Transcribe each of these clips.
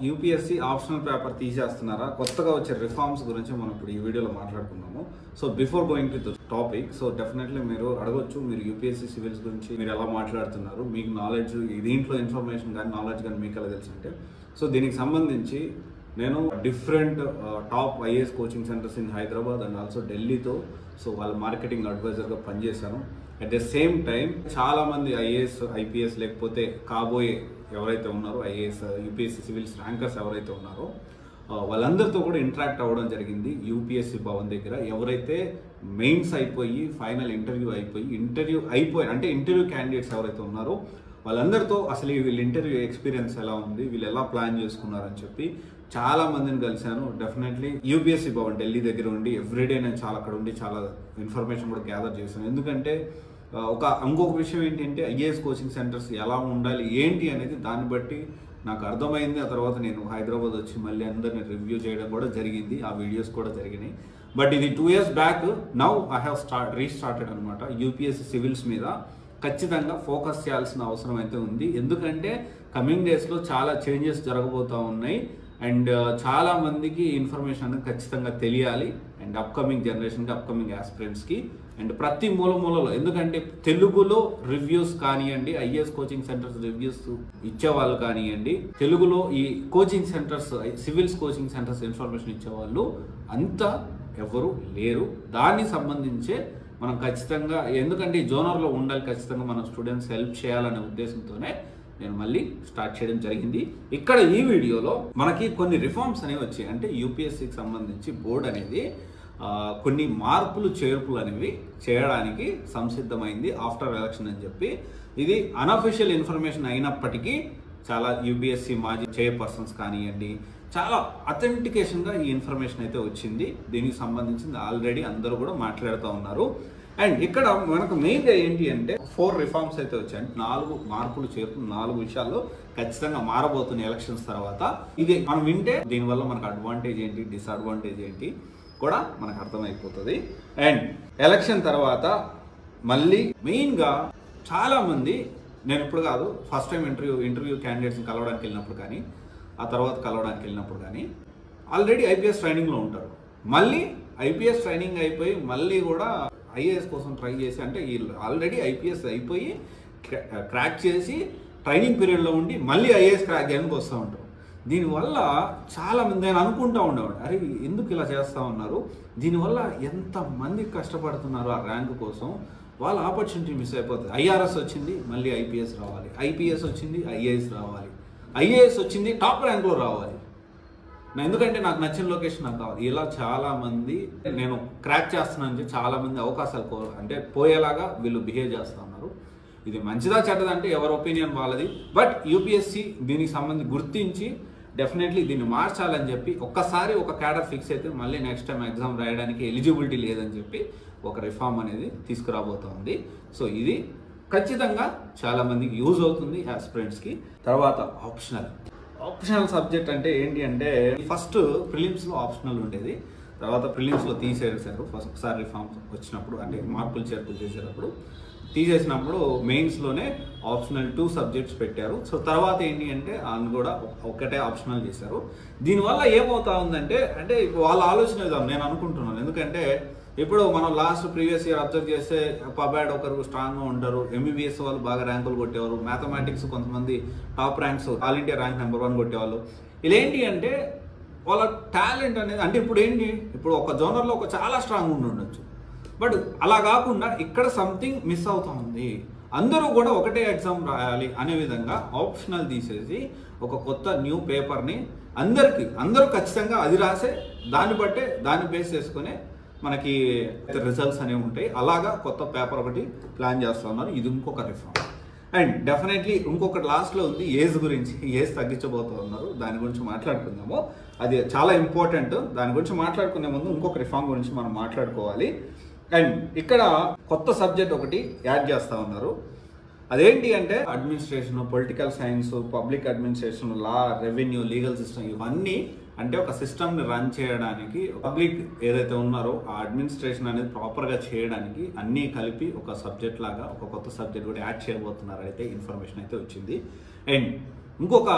UPSC optional paper తీసేస్తున్నారా, కొత్తగా వచ్చే reforms గురించి మనం ఇప్పుడు ఈ వీడియోలో మాట్లాడుకున్నాము. So before going to the topic, so definitely మీరు అడగొచ్చు, మీరు యూపీఎస్సీ సివిల్స్ గురించి మీరు ఎలా మాట్లాడుతున్నారు, మీకు నాలెడ్జ్ దీంట్లో ఇన్ఫర్మేషన్ కానీ నాలెడ్జ్ కానీ మీకు ఎలా తెలుసు అంటే, సో దీనికి సంబంధించి నేను different top IAS coaching centres in Hyderabad and also ఢిల్లీతో సో వాళ్ళ మార్కెటింగ్ అడ్వైజర్గా పనిచేశాను. అట్ ద సేమ్ టైం చాలామంది ఐఏఎస్ ఐపీఎస్ లేకపోతే కాబోయే ఎవరైతే ఉన్నారో ఐఏఎస్ యూపీఎస్సీ సివిల్స్ ర్యాంకర్స్ ఎవరైతే ఉన్నారో వాళ్ళందరితో కూడా ఇంటరాక్ట్ అవ్వడం జరిగింది యూపీఎస్సీ భవన్ దగ్గర. ఎవరైతే మెయిన్స్ అయిపోయి ఫైనల్ ఇంటర్వ్యూ అయిపోయి అంటే ఇంటర్వ్యూ క్యాండిడేట్స్ ఎవరైతే ఉన్నారో వాళ్ళందరితో అసలు వీళ్ళ ఇంటర్వ్యూ ఎక్స్పీరియన్స్ ఎలా ఉంది, వీళ్ళు ఎలా ప్లాన్ చేసుకున్నారని చెప్పి చాలా మందిని కలిశాను. డెఫినెట్లీ యూపీఎస్సీ భవన్ ఢిల్లీ దగ్గర ఉండి ఎవ్రీడే నేను అక్కడ ఉండి చాలా ఇన్ఫర్మేషన్ కూడా గ్యాదర్ చేశాను. ఎందుకంటే ఇంకొక విషయం ఏంటంటే ఐఏఎస్ కోచింగ్ సెంటర్స్ ఎలా ఉండాలి ఏంటి అనేది దాన్ని బట్టి నాకు అర్థమైంది. ఆ తర్వాత నేను హైదరాబాద్ వచ్చి మళ్ళీ అందరిని రివ్యూ చేయడం కూడా జరిగింది, ఆ వీడియోస్ కూడా జరిగినాయి. బట్ ఇది 2 years back. Now I have restarted అనమాట. యూపీఎస్సీ సివిల్స్ మీద ఖచ్చితంగా ఫోకస్ చేయాల్సిన అవసరం అయితే ఉంది. ఎందుకంటే కమింగ్ డేస్లో చాలా చేంజెస్ జరగబోతూ ఉన్నాయి అండ్ చాలా మందికి ఇన్ఫర్మేషన్ అనేది ఖచ్చితంగా తెలియాలి అండ్ అప్కమింగ్ జనరేషన్కి, అప్కమింగ్ ఆస్పిరెంట్స్కి అండ్ ప్రతి మూలలో. ఎందుకంటే తెలుగులో రివ్యూస్ కానివ్వండి, ఐఏఎస్ కోచింగ్ సెంటర్స్ రివ్యూస్ ఇచ్చేవాళ్ళు కానివ్వండి, తెలుగులో ఈ coaching centres civils coaching centres information ఇచ్చేవాళ్ళు అంతా ఎవరు లేరు. దానికి సంబంధించే మనం ఖచ్చితంగా, ఎందుకంటే ఈ జోనర్లో ఉండాలి, ఖచ్చితంగా మన స్టూడెంట్స్ హెల్ప్ చేయాలనే ఉద్దేశంతోనే నేను మళ్ళీ స్టార్ట్ చేయడం జరిగింది. ఇక్కడ ఈ వీడియోలో మనకి కొన్ని రిఫార్మ్స్ అనేవి వచ్చాయి. అంటే యూపీఎస్సీకి సంబంధించి బోర్డు అనేది కొన్ని మార్పులు చేర్పులు అనేవి చేయడానికి సంసిద్ధమైంది ఆఫ్టర్ ఎలక్షన్ అని చెప్పి. ఇది అన్అఫీషియల్ ఇన్ఫర్మేషన్ అయినప్పటికీ చాలా యూపీఎస్సీ మాజీ చైర్పర్సన్స్ కానివ్వండి, చాలా అథెంటికేషన్గా ఈ ఇన్ఫర్మేషన్ అయితే వచ్చింది. దీనికి సంబంధించింది ఆల్రెడీ అందరూ కూడా మాట్లాడుతూ ఉన్నారు. అండ్ ఇక్కడ మనకు మెయిన్గా ఏంటి అంటే 4 రిఫార్మ్స్ అయితే వచ్చాయి. 4 మార్పులు చేర్పులు 4 విషయాల్లో ఖచ్చితంగా మారబోతున్నాయి ఎలక్షన్స్ తర్వాత. ఇది మనం వింటే దీనివల్ల మనకు అడ్వాంటేజ్ ఏంటి, డిసడ్వాంటేజ్ ఏంటి కూడా మనకు అర్థమైపోతుంది. అండ్ ఎలక్షన్ తర్వాత మళ్ళీ మెయిన్గా చాలామంది, నేను ఇప్పుడు కాదు ఫస్ట్ టైం ఇంటర్వ్యూ క్యాండిడేట్స్ని కలవడానికి వెళ్ళినప్పుడు కానీ, ఆ తర్వాత కలవడానికి వెళ్ళినప్పుడు కానీ ఆల్రెడీ ఐపీఎస్ ట్రైనింగ్లో ఉంటారు. మళ్ళీ ఐపీఎస్ ట్రైనింగ్ అయిపోయి మళ్ళీ కూడా ఐఏఎస్ కోసం ట్రై చేసి, అంటే వీళ్ళు ఆల్రెడీ ఐపీఎస్ అయిపోయి క్రాక్ చేసి ట్రైనింగ్ పీరియడ్లో ఉండి మళ్ళీ ఐఏఎస్ క్రాక్ చేయడానికి వస్తూ ఉంటారు. దీనివల్ల చాలామంది నేను అనుకుంటూ ఉండేవాడు, అరే ఎందుకు ఇలా చేస్తూ ఉన్నారు, దీనివల్ల ఎంతమంది కష్టపడుతున్నారు ఆ ర్యాంక్ కోసం, వాళ్ళ ఆపర్చునిటీ మిస్ అయిపోతుంది. ఐఆర్ఎస్ వచ్చింది మళ్ళీ ఐపీఎస్ రావాలి, ఐపీఎస్ వచ్చింది ఐఏఎస్ రావాలి, ఐఏఎస్ వచ్చింది టాప్ ర్యాంక్లో రావాలి, ఎందుకంటే నాకు నచ్చిన లొకేషన్ నాకు కావాలి. ఇలా చాలామంది నేను క్రాక్ చేస్తున్నాను చాలామంది అవకాశాలు అంటే పోయేలాగా వీళ్ళు బిహేవ్ చేస్తూ ఉన్నారు. ఇది మంచిదా చెడ్డదంటే ఎవరి ఒపీనియన్ వాళ్ళది. బట్ యూపీఎస్సీ దీనికి సంబంధించి గుర్తించి డెఫినెట్లీ దీన్ని మార్చాలని చెప్పి ఒక్కసారి ఒక క్యాడర్ ఫిక్స్ అయితే మళ్ళీ నెక్స్ట్ టైం ఎగ్జామ్ రాయడానికి ఎలిజిబిలిటీ లేదని చెప్పి ఒక రిఫార్మ్ అనేది తీసుకురాబోతోంది. సో ఇది ఖచ్చితంగా చాలామందికి యూజ్ అవుతుంది ఆస్పిరెంట్స్కి. తర్వాత ఆప్షనల్ సబ్జెక్ట్ అంటే ఏంటి అంటే, ఫస్ట్ ప్రిలిమ్స్లో ఆప్షనల్ ఉండేది, తర్వాత ప్రిలిమ్స్లో తీసేసారు. ఫస్ట్ ఒకసారి రిఫార్మ్స్ వచ్చినప్పుడు అంటే మార్పులు చేర్పులు చేసేటప్పుడు తీసేసినప్పుడు మెయిన్స్లోనే ఆప్షనల్ 2 సబ్జెక్ట్స్ పెట్టారు. సో తర్వాత ఏంటి అంటే అది కూడా ఒకటే ఆప్షనల్ చేశారు. దీనివల్ల ఏమవుతా ఉందంటే, అంటే వాళ్ళ ఆలోచన విధానం నేను అనుకుంటున్నాను. ఎందుకంటే ఇప్పుడు మనం ప్రీవియస్ ఇయర్ అబ్జర్వ్ చేస్తే పబ్యాడ్ ఒకరు స్ట్రాంగ్గా ఉంటారు, ఎంబీబీఎస్ వాళ్ళు బాగా ర్యాంకులు కొట్టేవారు, మ్యాథమెటిక్స్ కొంతమంది top ranks all India rank number 1 కొట్టేవాళ్ళు. ఇలా ఏంటి అంటే వాళ్ళ టాలెంట్ అనేది, అంటే ఇప్పుడు ఒక జోనర్లో చాలా స్ట్రాంగ్ ఉండొచ్చు, బట్ అలా కాకుండా ఇక్కడ సంథింగ్ మిస్ అవుతా ఉంది, అందరూ కూడా ఒకటే ఎగ్జామ్ రాయాలి అనే విధంగా ఆప్షనల్ తీసేసి ఒక కొత్త న్యూ పేపర్ని అందరూ ఖచ్చితంగా అది రాసే దాన్ని బేస్ చేసుకునే మనకి రిజల్ట్స్ అనేవి ఉంటాయి. అలాగా కొత్త పేపర్ ఒకటి ప్లాన్ చేస్తూ ఉన్నారు. ఇది ఇంకొక రిఫార్మ్. అండ్ డెఫినెట్లీ ఇంకొకటి లాస్ట్లో ఉంది ఏజ్ గురించి. ఏజ్ తగ్గించబోతూ ఉన్నారు, దాని గురించి మాట్లాడుకుందాము. అది చాలా ఇంపార్టెంట్. దాని గురించి మాట్లాడుకునే ముందు ఇంకొక రిఫార్మ్ గురించి మనం మాట్లాడుకోవాలి. అండ్ ఇక్కడ కొత్త సబ్జెక్ట్ ఒకటి యాడ్ చేస్తూ ఉన్నారు. అదేంటి అంటే administration, political science, public administration, law, revenue, legal system, ఇవన్నీ అంటే ఒక సిస్టమ్ని రన్ చేయడానికి పబ్లిక్ ఏదైతే ఉన్నారో ఆ అడ్మినిస్ట్రేషన్ అనేది ప్రాపర్గా చేయడానికి అన్నీ కలిపి ఒక సబ్జెక్ట్ లాగా ఒక కొత్త సబ్జెక్ట్ కూడా యాడ్ చేయబోతున్నారు అయితే ఇన్ఫర్మేషన్ అయితే వచ్చింది. అండ్ ఇంకొక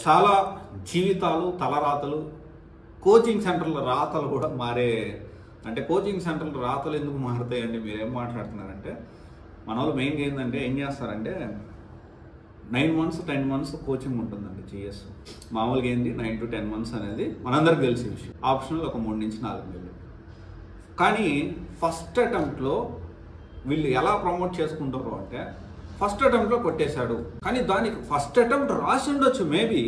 చాలా జీవితాలు తలరాతలు కోచింగ్ సెంటర్ల రాతలు కూడా మారే, అంటే కోచింగ్ సెంటర్ల రాతలు ఎందుకు మారుతాయండి మీరేం మాట్లాడుతున్నారంటే, మన వాళ్ళు మెయిన్గా ఏంటంటే ఏం చేస్తారంటే 9 months 10 months కోచింగ్ ఉంటుందండి జిఎస్. మామూలుగా ఏంది 9 to 10 months అనేది మనందరికి తెలిసే విషయం. ఆప్షనల్ ఒక 3 నుంచి 4 నెలలు. కానీ ఫస్ట్ అటెంప్ట్లో వీళ్ళు ఎలా ప్రమోట్ చేసుకుంటారు అంటే, ఫస్ట్ అటెంప్ట్లో కొట్టేశాడు, కానీ దానికి ఫస్ట్ అటెంప్ట్ రాసి ఉండొచ్చు మేబీ,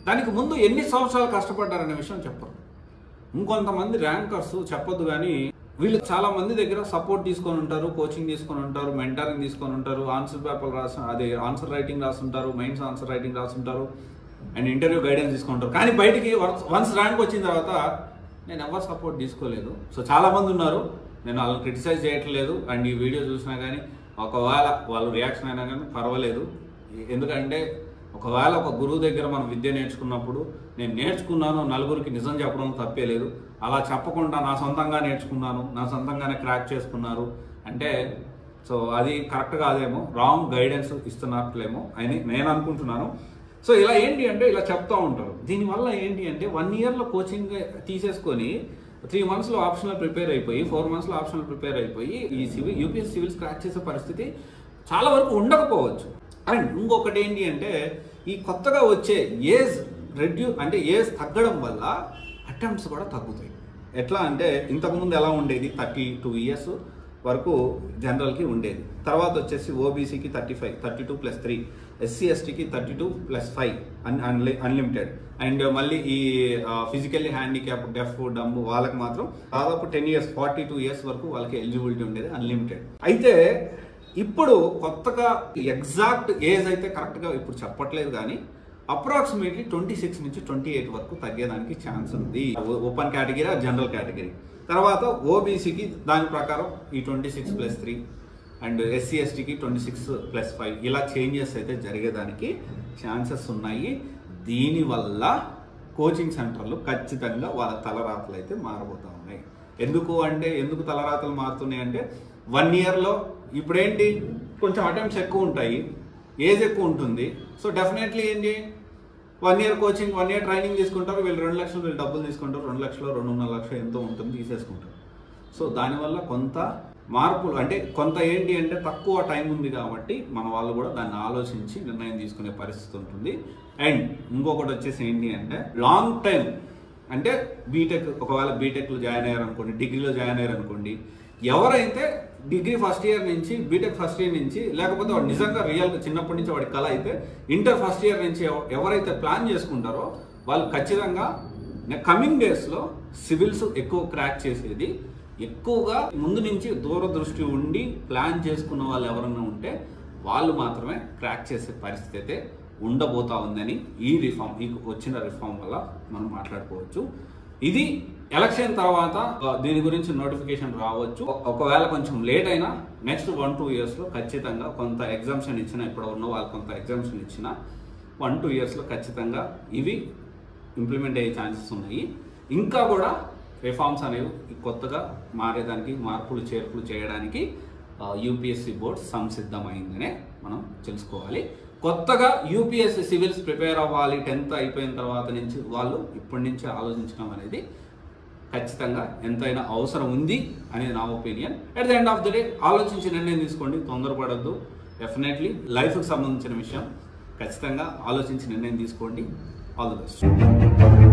దానికి ముందు ఎన్ని సంవత్సరాలు కష్టపడ్డారనే విషయం చెప్పరు. ఇంకొంతమంది ర్యాంకర్స్ చెప్పొద్దు, కానీ వీళ్ళు చాలా మంది దగ్గర సపోర్ట్ తీసుకొని ఉంటారు, కోచింగ్ తీసుకొని ఉంటారు, మెంటరింగ్ తీసుకొని ఉంటారు, ఆన్సర్ పేపర్ ఆన్సర్ రైటింగ్ రాస్తుంటారు, మెయిన్స్ ఆన్సర్ రైటింగ్ రాస్తుంటారు, అండ్ ఇంటర్వ్యూ గైడెన్స్ తీసుకుంటారు. కానీ బయటికి వన్స్ ర్యాంక్ వచ్చిన తర్వాత నేను ఎవరు సపోర్ట్ తీసుకోలేదు. సో చాలామంది ఉన్నారు, నేను వాళ్ళని క్రిటిసైజ్ చేయట్లేదు. అండ్ ఈ వీడియో చూసినా కానీ ఒకవేళ వాళ్ళు రియాక్షన్ అయినా కానీ పర్వాలేదు. ఎందుకంటే ఒకవేళ ఒక గురువు దగ్గర మనం విద్య నేర్చుకున్నప్పుడు నేను నేర్చుకున్నాను నలుగురికి నిజం చెప్పడం తప్పే లేదు. అలా చెప్పకుండా నా సొంతంగా నేర్చుకున్నాను, నా సొంతంగానే క్రాక్ చేసుకున్నారు అంటే సో అది కరెక్ట్ కాదేమో, రాంగ్ గైడెన్స్ ఇస్తున్నట్లేమో అని నేను అనుకుంటున్నాను. సో ఇలా ఏంటి అంటే ఇలా చెప్తూ ఉంటారు. దీనివల్ల ఏంటి అంటే 1 yearలో కోచింగ్ తీసేసుకొని 3 monthsలో ఆప్షనల్ ప్రిపేర్ అయిపోయి 4 monthsలో ఆప్షనల్ ప్రిపేర్ అయిపోయి ఈ యూపీఎస్సీ సివిల్స్ క్రాక్ చేసే పరిస్థితి చాలా వరకు ఉండకపోవచ్చు. అండ్ ఇంకొకటి ఏంటి అంటే ఈ కొత్తగా వచ్చే ఏజ్ ఏజ్ తగ్గడం వల్ల అటెంప్ట్స్ కూడా తగ్గుతాయి. ఎట్లా అంటే ఇంతకుముందు ఎలా ఉండేది 32 years వరకు జనరల్కి ఉండేది, తర్వాత వచ్చేసి ఓబీసీకి 35, 32 + 3, ఎస్సీ ఎస్టీకి 32 + 5 అన్లిమిటెడ్, అండ్ మళ్ళీ ఈ ఫిజికల్లీ హ్యాండిక్యాప్ డెఫ్ డమ్ వాళ్ళకి మాత్రం దాదాపు 10 years 42 years వరకు వాళ్ళకి ఎలిజిబిలిటీ ఉండేది అన్లిమిటెడ్. అయితే ఇప్పుడు కొత్తగా ఎగ్జాక్ట్ ఏజ్ అయితే కరెక్ట్గా ఇప్పుడు చెప్పట్లేదు, కానీ అప్రాక్సిమేట్లీ 26 నుంచి 28 వరకు తగ్గేదానికి ఛాన్స్ ఉంది. Open category, general category. తర్వాత ఓబీసీకి దాని ప్రకారం ఈ 26 + 3 అండ్ ఎస్సీ ఎస్టీకి 26 + 5 ఇలా చేంజెస్ అయితే జరిగేదానికి ఛాన్సెస్ ఉన్నాయి. దీనివల్ల కోచింగ్ సెంటర్లు ఖచ్చితంగా వాళ్ళ తలరాతలు అయితే మారబోతూ ఉన్నాయి. ఎందుకు తలరాతలు మారుతున్నాయి అంటే 1 yearలో ఇప్పుడేంటి కొంచెం అటెంప్ట్స్ ఎక్కువ ఉంటాయి, ఏజ్ ఎక్కువ ఉంటుంది. సో డెఫినెట్లీ ఏంటి 1 year కోచింగ్ 1 year ట్రైనింగ్ తీసుకుంటారు, వీళ్ళు 2 లక్షలు వీళ్ళు డబ్బులు తీసుకుంటారు, 2 లక్షలు 2.5 లక్షలు ఎంతో ఉంటుంది తీసేసుకుంటారు. సో దానివల్ల కొంత మార్పులు అంటే కొంత ఏంటి అంటే తక్కువ టైం ఉంది కాబట్టి మన వాళ్ళు కూడా దాన్ని ఆలోచించి నిర్ణయం తీసుకునే పరిస్థితి ఉంటుంది. అండ్ ఇంకొకటి వచ్చేసి ఏంటి అంటే లాంగ్ టైం అంటే బీటెక్, ఒకవేళ బీటెక్లో జాయిన్ అయ్యారనుకోండి, డిగ్రీలో జాయిన్ అయ్యారనుకోండి, ఎవరైతే డిగ్రీ ఫస్ట్ ఇయర్ నుంచి బీటెక్ ఫస్ట్ ఇయర్ నుంచి, లేకపోతే వాడు నిజంగా రియల్గా చిన్నప్పటి నుంచి వాడి కళ అయితే ఇంటర్ ఫస్ట్ ఇయర్ నుంచి ఎవరైతే ప్లాన్ చేసుకుంటారో వాళ్ళు ఖచ్చితంగా కమింగ్ డేస్లో సివిల్స్ ఎక్కువ క్రాక్ చేసేది, ఎక్కువగా ముందు నుంచి దూరదృష్టి ఉండి ప్లాన్ చేసుకున్న వాళ్ళు ఎవరన్నా ఉంటే వాళ్ళు మాత్రమే క్రాక్ చేసే పరిస్థితి అయితే ఉండబోతా ఉందని ఈ వచ్చిన రిఫార్మ్ వల్ల మనం మాట్లాడుకోవచ్చు. ఇది ఎలక్షన్ తర్వాత దీని గురించి నోటిఫికేషన్ రావచ్చు. ఒకవేళ కొంచెం లేట్ అయినా నెక్స్ట్ 1-2 yearsలో ఖచ్చితంగా కొంత ఎగ్జామ్షన్ ఇచ్చిన, ఇప్పుడు ఉన్న వాళ్ళు కొంత ఎగ్జామ్షన్ ఇచ్చిన 1-2 yearsలో ఖచ్చితంగా ఇవి ఇంప్లిమెంట్ అయ్యే ఛాన్సెస్ ఉన్నాయి. ఇంకా కూడా రిఫార్మ్స్ అనేవి కొత్తగా మారేదానికి, మార్పులు చేర్పులు చేయడానికి యూపీఎస్సీ బోర్డ్ సంసిద్ధమైందనే మనం తెలుసుకోవాలి. కొత్తగా యూపీఎస్సీ సివిల్స్ ప్రిపేర్ అవ్వాలి 10th అయిపోయిన తర్వాత నుంచి వాళ్ళు ఇప్పటి నుంచి ఆలోచించడం అనేది ఖచ్చితంగా ఎంతైనా అవసరం ఉంది అనేది నా opinion. At the end of the day ఆలోచించి నిర్ణయం తీసుకోండి, తొందరపడద్దు. డెఫినెట్లీ లైఫ్కి సంబంధించిన విషయం, ఖచ్చితంగా ఆలోచించి నిర్ణయం తీసుకోండి. All the best.